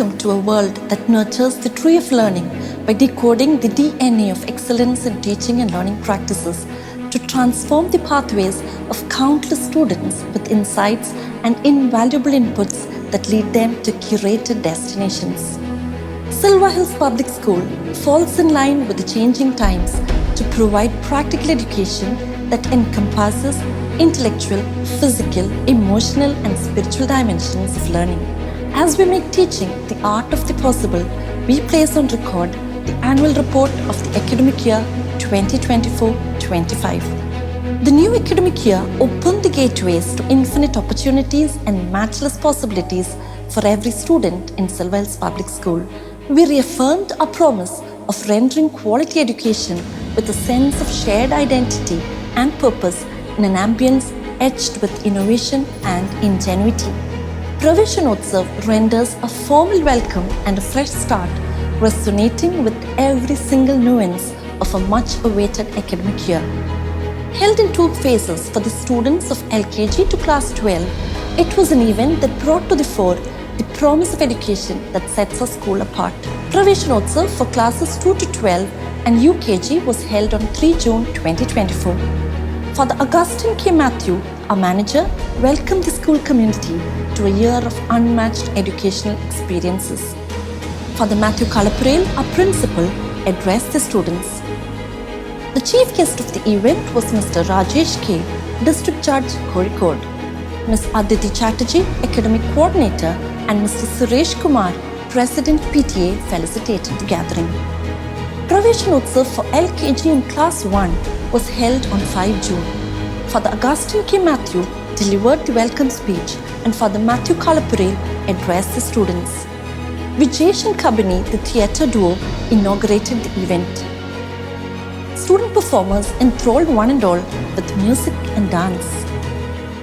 welcome to a world that nurtures the tree of learning by decoding the DNA of excellence in teaching and learning practices to transform the pathways of countless students with insights and invaluable inputs that lead them to curated destinations. Silver Hills Public School falls in line with the changing times to provide practical education that encompasses intellectual, physical, emotional, and spiritual dimensions of learning. As we make teaching the art of the possible, we place on record the annual report of the academic year 2024-25. The new academic year opened the gateways to infinite opportunities and matchless possibilities for every student in Silver Hills Public School. We reaffirmed our promise of rendering quality education with a sense of shared identity and purpose in an ambience etched with innovation and ingenuity. Praveshanotsav renders a formal welcome and a fresh start, resonating with every single nuance of a much-awaited academic year. Held in 2 phases for the students of LKG to class 12, it was an event that brought to the fore the promise of education that sets our school apart. Praveshanotsav for classes 2 to 12 and UKG was held on 3 June 2024. Father Augustine K. Matthew, our manager, welcomed the school community to a year of unmatched educational experiences. Father Matthew Kalaparel, our principal, addressed the students. The chief guest of the event was Mr. Rajesh K., District Judge, Kozhikode. Ms. Aditi Chatterjee, Academic Coordinator, and Mr. Suresh Kumar, President PTA, felicitated the gathering. Praveshanotsav for LKG in Class 1 was held on 5 June. Father Augustine K. Matthew delivered the welcome speech and Father Matthew Kalaparel addressed the students. Vijesh and Kabini, the theatre duo, inaugurated the event. Student performers enthralled one and all with music and dance.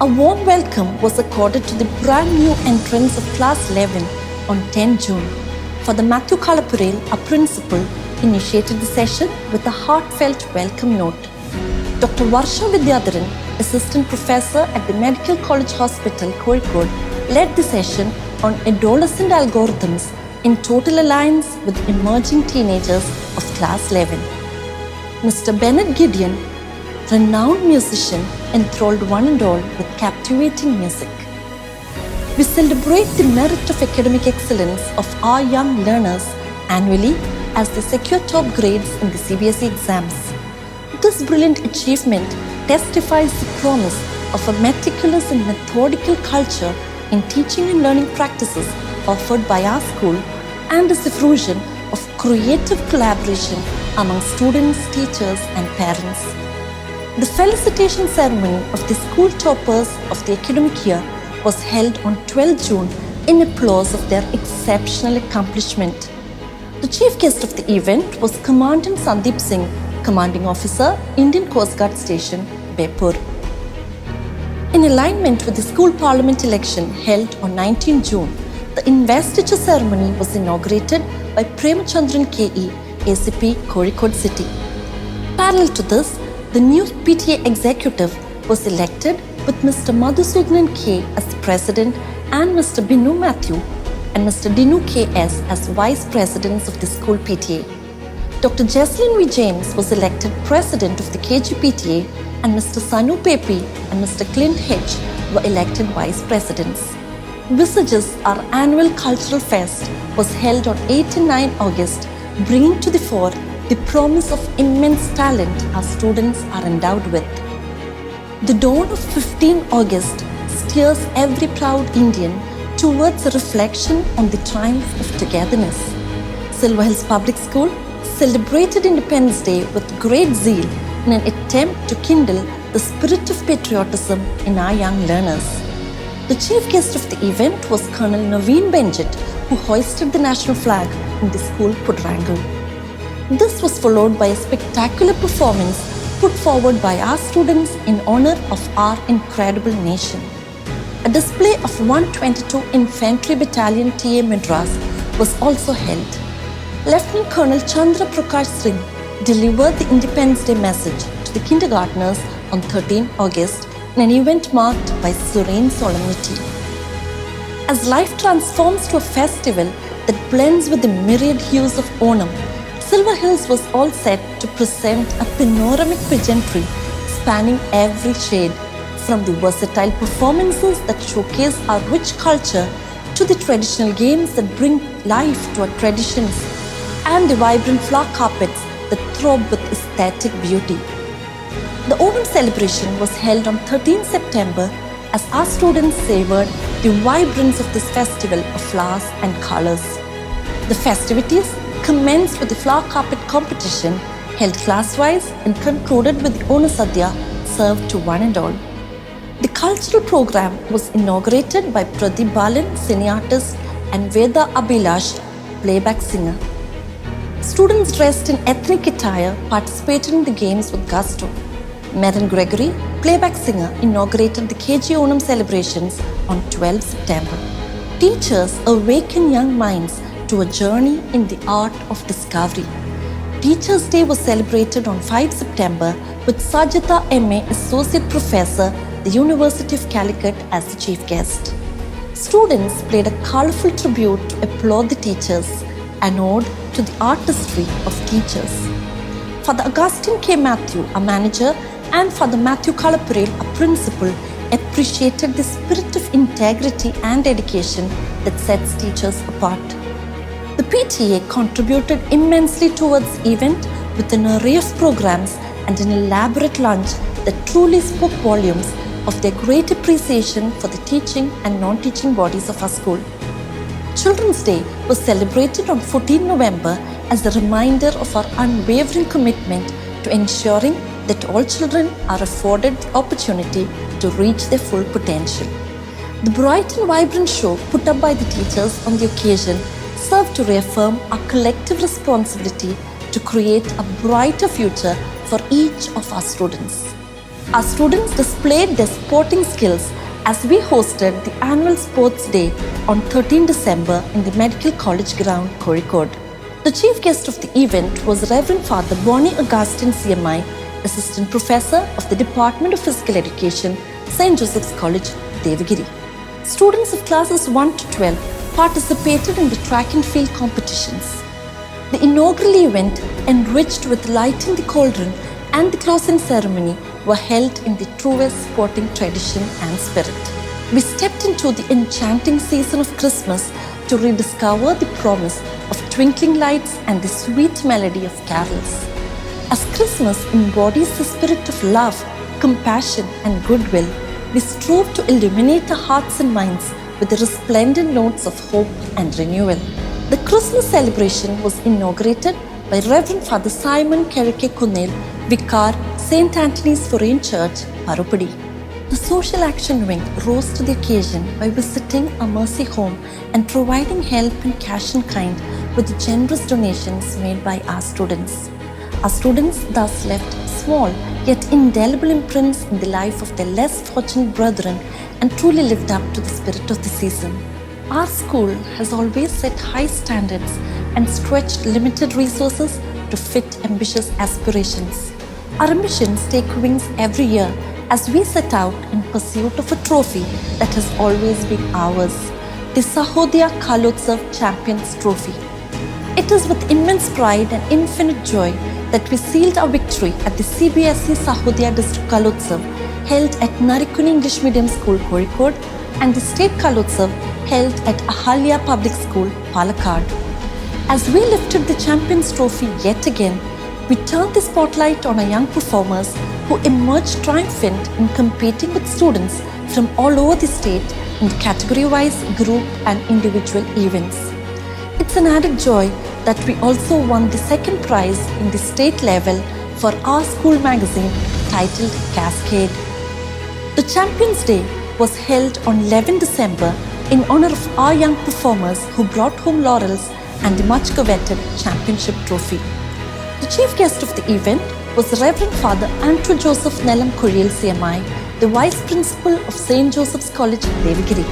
A warm welcome was accorded to the brand new entrants of Class 11 on 10 June. Father Matthew Kalaparel, our principal, initiated the session with a heartfelt welcome note. Dr. Varsha Vidyadharan, Assistant Professor at the Medical College Hospital, Kozhikode, led the session on adolescent algorithms in total alliance with emerging teenagers of Class 11. Mr. Bennett Gideon, renowned musician, enthralled one and all with captivating music. We celebrate the merit of academic excellence of our young learners annually as they secure top grades in the CBSE exams. This brilliant achievement testifies the promise of a meticulous and methodical culture in teaching and learning practices offered by our school and is the fruition of creative collaboration among students, teachers, and parents. The felicitation ceremony of the school toppers of the academic year was held on 12 June in applause of their exceptional accomplishment. The chief guest of the event was Commandant Sandeep Singh, Commanding Officer, Indian Coast Guard Station, Bepur. In alignment with the school parliament election held on 19 June, the investiture ceremony was inaugurated by Premachandran KE, ACP, Kozhikode City. Parallel to this, the new PTA executive was elected with Mr. Madhusudanan K as the president and Mr. Binu Matthew and Mr. Dinu KS as vice presidents of the school PTA. Dr. Jesslyn V. James was elected president of the KG PTA and Mr. Sanu Pepi and Mr. Clint H were elected vice presidents. Visages, our annual cultural fest, was held on 8 and 9 August, bringing to the fore the promise of immense talent our students are endowed with. The dawn of 15 August steers every proud Indian towards a reflection on the triumph of togetherness. Silver Hills Public School celebrated Independence Day with great zeal in an attempt to kindle the spirit of patriotism in our young learners. The chief guest of the event was Colonel Naveen Benjit, who hoisted the national flag in the school quadrangle. This was followed by a spectacular performance put forward by our students in honor of our incredible nation. A display of 122 Infantry Battalion TA Madras was also held. Lieutenant Colonel Chandra Prakash Singh delivered the Independence Day message to the kindergartners on 13 August in an event marked by serene solemnity. As life transforms to a festival that blends with the myriad hues of Onam. Silver Hills was all set to present a panoramic pageantry spanning every shade, from the versatile performances that showcase our rich culture to the traditional games that bring life to our traditions and the vibrant flower carpets that throb with aesthetic beauty. The Onam celebration was held on 13 September as our students savored the vibrance of this festival of flowers and colors. The festivities commenced with the flower carpet competition held class-wise and concluded with the Onasadhya served to one and all. The cultural program was inaugurated by Pradeep Balan, cine artist, and Veda Abhilash, playback singer. Students dressed in ethnic attire participated in the games with gusto. Meron Gregory, playback singer, inaugurated the KG Onam celebrations on 12 September. Teachers awaken young minds to a journey in the art of discovery. Teachers' Day was celebrated on 5 September with Sajita M.A. Associate Professor, the University of Calicut, as the chief guest. Students played a colourful tribute to applaud the teachers, an ode to the artistry of teachers. Father Augustine K. Matthew, a manager, and Father Matthew Kalaparil, a principal, appreciated the spirit of integrity and dedication that sets teachers apart. The PTA contributed immensely towards the event with an array of programs and an elaborate lunch that truly spoke volumes of their great appreciation for the teaching and non-teaching bodies of our school. Children's Day was celebrated on 14 November as a reminder of our unwavering commitment to ensuring that all children are afforded the opportunity to reach their full potential. The bright and vibrant show put up by the teachers on the occasion served to reaffirm our collective responsibility to create a brighter future for each of our students. Our students displayed their sporting skills as we hosted the annual Sports Day on 13 December in the Medical College ground, Kozhikode. The chief guest of the event was Reverend Father Bonnie Augustine CMI, Assistant Professor of the Department of Physical Education, St. Joseph's College, Devagiri. Students of classes 1 to 12 participated in the track and field competitions. The inaugural event, enriched with lighting the cauldron and the closing ceremony, were held in the truest sporting tradition and spirit. We stepped into the enchanting season of Christmas to rediscover the promise of twinkling lights and the sweet melody of carols. As Christmas embodies the spirit of love, compassion, and goodwill, we strove to illuminate our hearts and minds with the resplendent notes of hope and renewal. The Christmas celebration was inaugurated by Reverend Father Simon Kerike Kunil, Vicar, St. Anthony's Foreign Church, Parupadi. The social action wing rose to the occasion by visiting a mercy home and providing help in cash and kind with the generous donations made by our students. Our students thus left small yet indelible imprints in the life of their less fortunate brethren and truly lived up to the spirit of the season. Our school has always set high standards and stretched limited resources to fit ambitious aspirations. Our ambitions take wings every year as we set out in pursuit of a trophy that has always been ours, the Sahodaya Kalotsav Champions Trophy. It is with immense pride and infinite joy that we sealed our victory at the CBSE Sahodaya District Kalotsav held at Narikuni English Medium School, Kozhikode, and the State Kalotsav held at Ahalya Public School, Palakkad. As we lifted the Champions Trophy yet again, we turned the spotlight on our young performers who emerged triumphant in competing with students from all over the state in category-wise group and individual events. It's an added joy that we also won the second prize in the state level for our school magazine titled Cascade. The Champions Day was held on 11 December in honor of our young performers who brought home laurels and the much coveted championship trophy. The chief guest of the event was Reverend Father Andrew Joseph Nellam Kuriel CMI, the Vice Principal of St. Joseph's College, Devagiri,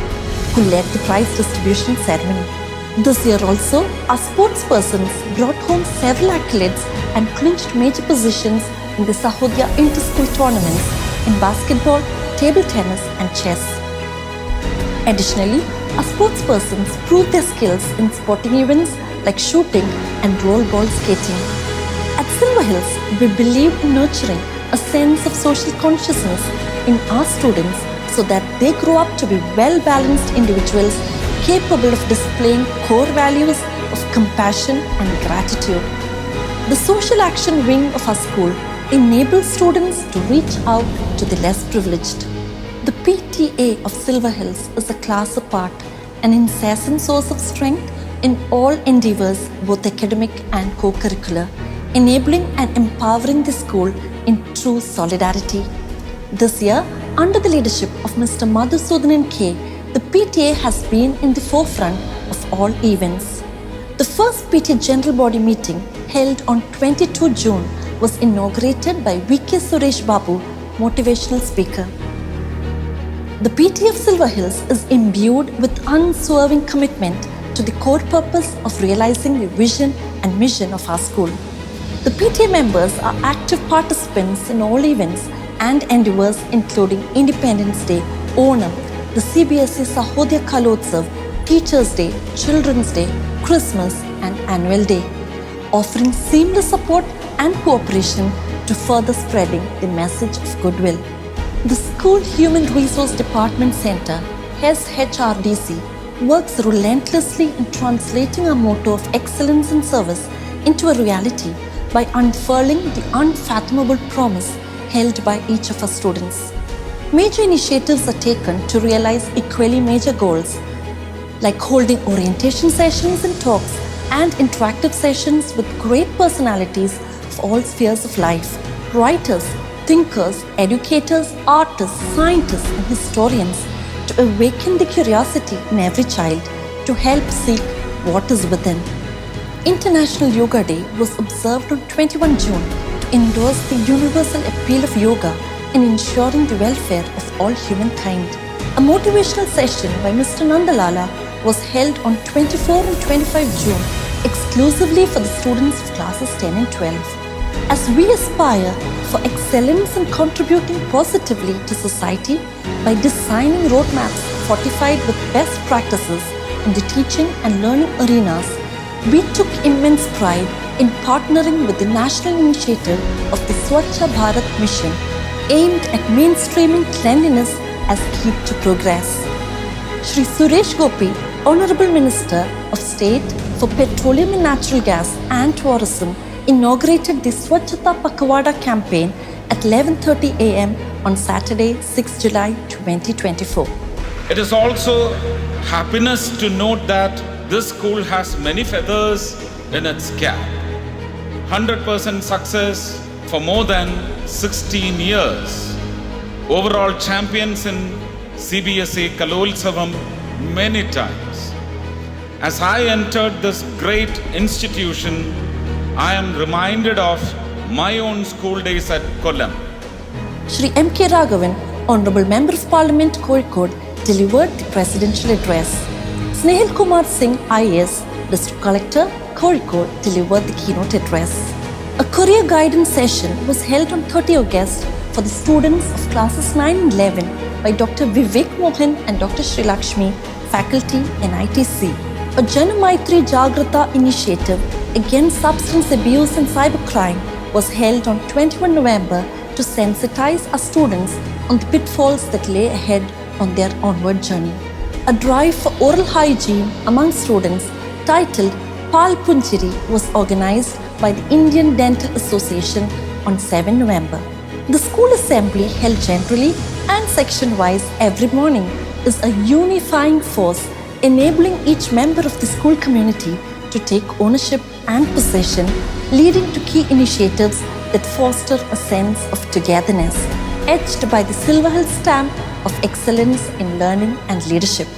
who led the prize distribution ceremony. This year also, our sportspersons brought home several accolades and clinched major positions in the Sahodaya inter-school tournaments in basketball, table tennis and chess. Additionally, our sportspersons prove their skills in sporting events like shooting and rollball skating. At Silver Hills, we believe in nurturing a sense of social consciousness in our students so that they grow up to be well-balanced individuals capable of displaying core values of compassion and gratitude. The social action wing of our school enables students to reach out to the less privileged. The PTA of Silver Hills is a class apart, an incessant source of strength in all endeavors, both academic and co-curricular, enabling and empowering the school in true solidarity. This year, under the leadership of Mr. Madhusudanan K, the PTA has been in the forefront of all events. The first PTA General Body meeting held on 22 June was inaugurated by V.K. Suresh Babu, motivational speaker. The PTA of Silver Hills is imbued with unswerving commitment to the core purpose of realizing the vision and mission of our school. The PTA members are active participants in all events and endeavors including Independence Day, Onam, the CBSE Sahodya Kalotsav, Teachers' Day, Children's Day, Christmas and Annual Day, offering seamless support and cooperation to further spreading the message of goodwill. The School Human Resource Department Center, SHRDC, works relentlessly in translating our motto of excellence in service into a reality by unfurling the unfathomable promise held by each of our students. Major initiatives are taken to realize equally major goals, like holding orientation sessions and talks and interactive sessions with great personalities of all spheres of life, writers, thinkers, educators, artists, scientists and historians, to awaken the curiosity in every child to help seek what is within. International Yoga Day was observed on 21 June to endorse the universal appeal of yoga in ensuring the welfare of all humankind. A motivational session by Mr. Nandalala was held on 24 and 25 June exclusively for the students of classes 10 and 12. As we aspire for excellence in contributing positively to society by designing roadmaps fortified with best practices in the teaching and learning arenas, we took immense pride in partnering with the national initiative of the Swachha Bharat mission aimed at mainstreaming cleanliness as key to progress. Shri Suresh Gopi, Honorable Minister of State for Petroleum and Natural Gas and Tourism, inaugurated the Swachhata Pakawada campaign at 11:30 a.m. on Saturday, 6 July 2024. It is also happiness to note that this school has many feathers in its cap. 100% success for more than 16 years. Overall champions in CBSE Kalolsavam many times. As I entered this great institution, I am reminded of my own school days at Kollam. Shri M.K. Raghavan, Honorable Member of Parliament, Kozhikode, delivered the presidential address. Snehil Kumar Singh, IAS, District Collector, Kozhikode, delivered the keynote address. A career guidance session was held on 30 August for the students of classes 9 and 11 by Dr. Vivek Mohan and Dr. Sri Lakshmi, faculty in ITC. A Janamaitri Jagrata initiative against substance abuse and cybercrime was held on 21 November to sensitize our students on the pitfalls that lay ahead on their onward journey. A drive for oral hygiene among students titled Pal Punchiri was organized by the Indian Dental Association on 7 November. The school assembly, held generally and section-wise every morning, is a unifying force enabling each member of the school community to take ownership and possession, leading to key initiatives that foster a sense of togetherness, etched by the Silver Hill stamp of excellence in learning and leadership.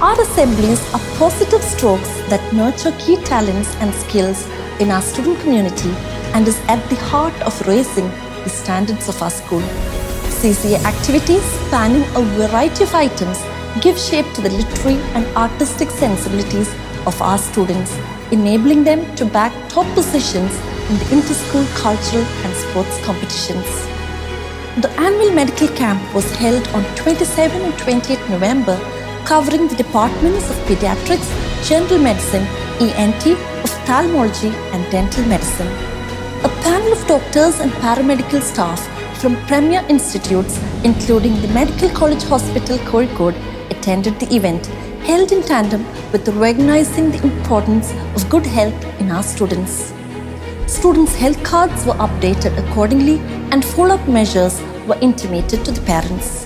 Our assemblies are positive strokes that nurture key talents and skills in our student community and is at the heart of raising the standards of our school. CCA activities spanning a variety of items give shape to the literary and artistic sensibilities of our students, enabling them to bag top positions in the inter-school cultural and sports competitions. The annual medical camp was held on 27 and 28 November covering the departments of pediatrics, general medicine, ENT, ophthalmology, and dental medicine. A panel of doctors and paramedical staff from premier institutes, including the Medical College Hospital Kozhikode, attended the event, held in tandem with recognizing the importance of good health in our students. Students' health cards were updated accordingly and follow-up measures were intimated to the parents.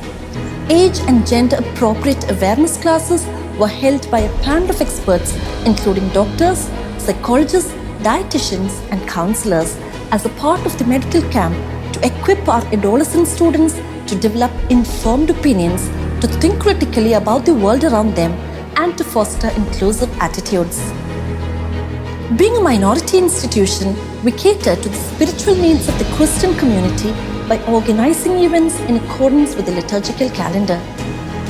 Age and gender appropriate awareness classes were held by a panel of experts, including doctors, psychologists, dietitians, and counselors, as a part of the medical camp to equip our adolescent students to develop informed opinions, to think critically about the world around them, and to foster inclusive attitudes. Being a minority institution, we cater to the spiritual needs of the Christian community by organizing events in accordance with the liturgical calendar.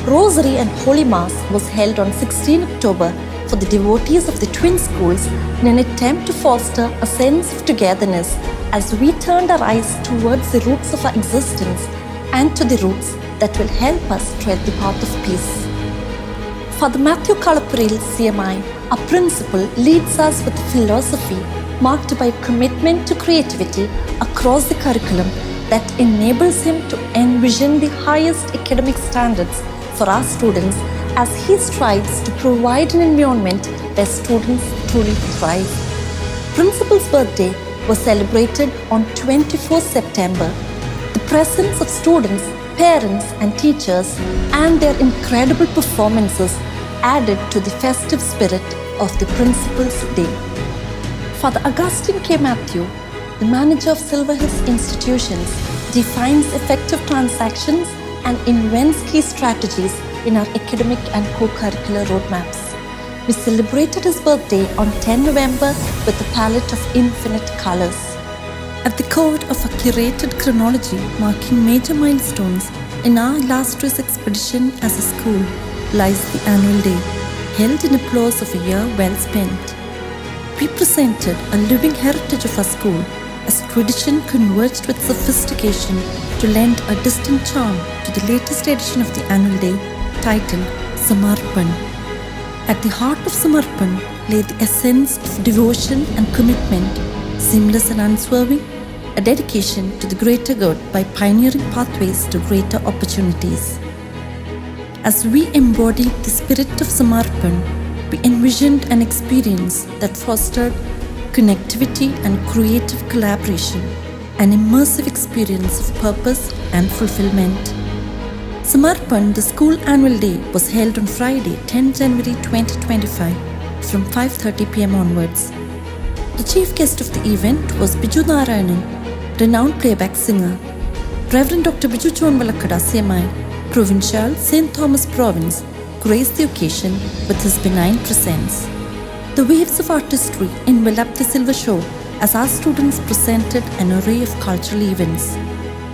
Rosary and Holy Mass was held on 16 October for the devotees of the twin schools in an attempt to foster a sense of togetherness as we turned our eyes towards the roots of our existence and to the roots that will help us tread the path of peace. Father Matthew Kalapuril, CMI, our principal, leads us with a philosophy marked by commitment to creativity across the curriculum that enables him to envision the highest academic standards for our students as he strives to provide an environment where students truly thrive. Principal's birthday was celebrated on 24 September. The presence of students, parents, and teachers and their incredible performances added to the festive spirit of the Principal's Day. Father Augustine K. Matthew, the manager of Silver Hills Institutions, defines effective transactions and invents key strategies in our academic and co-curricular roadmaps. We celebrated his birthday on 10 November with a palette of infinite colors. At the core of a curated chronology marking major milestones in our illustrious expedition as a school lies the annual day, held in applause of a year well spent. We presented a living heritage of our school as tradition converged with sophistication to lend a distinct charm to the latest edition of the annual day titled Samarpan. At the heart of Samarpan lay the essence of devotion and commitment, seamless and unswerving, a dedication to the greater good by pioneering pathways to greater opportunities. As we embodied the spirit of Samarpan, we envisioned an experience that fostered connectivity and creative collaboration, an immersive experience of purpose and fulfillment. Samarpan, the school annual day, was held on Friday, 10 January 2025 from 5:30 p.m. onwards. The chief guest of the event was Biju Narayanan, renowned playback singer. Reverend Dr. Biju John Valakada, CMI, Provincial, St. Thomas Province, graced the occasion with his benign presence. The waves of artistry enveloped the silver show as our students presented an array of cultural events.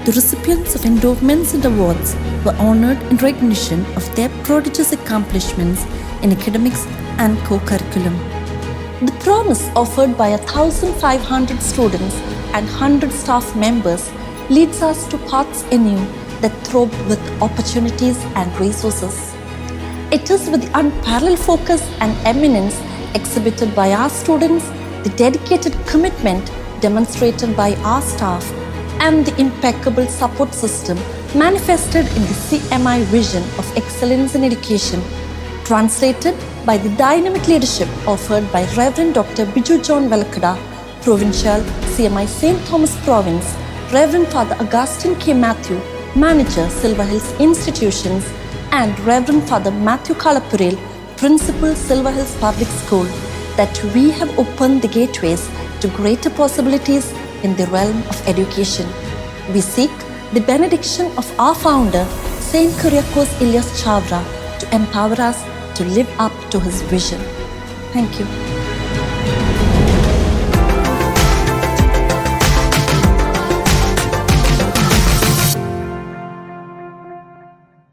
The recipients of endowments and awards were honored in recognition of their prodigious accomplishments in academics and co-curriculum. The promise offered by 1,500 students and 100 staff members leads us to paths anew that throb with opportunities and resources. It is with the unparalleled focus and eminence exhibited by our students, the dedicated commitment demonstrated by our staff, and the impeccable support system manifested in the CMI vision of excellence in education, translated by the dynamic leadership offered by Reverend Dr. Biju John Valakada, Provincial, CMI St. Thomas Province, Reverend Father Augustine K. Matthew, Manager, Silver Hills Institutions, and Reverend Father Matthew Kalapuril, Principal, Silver Hills Public School, that we have opened the gateways to greater possibilities in the realm of education. We seek the benediction of our founder, Saint Kyriakos Ilyas Chavra, to empower us to live up to his vision. Thank you.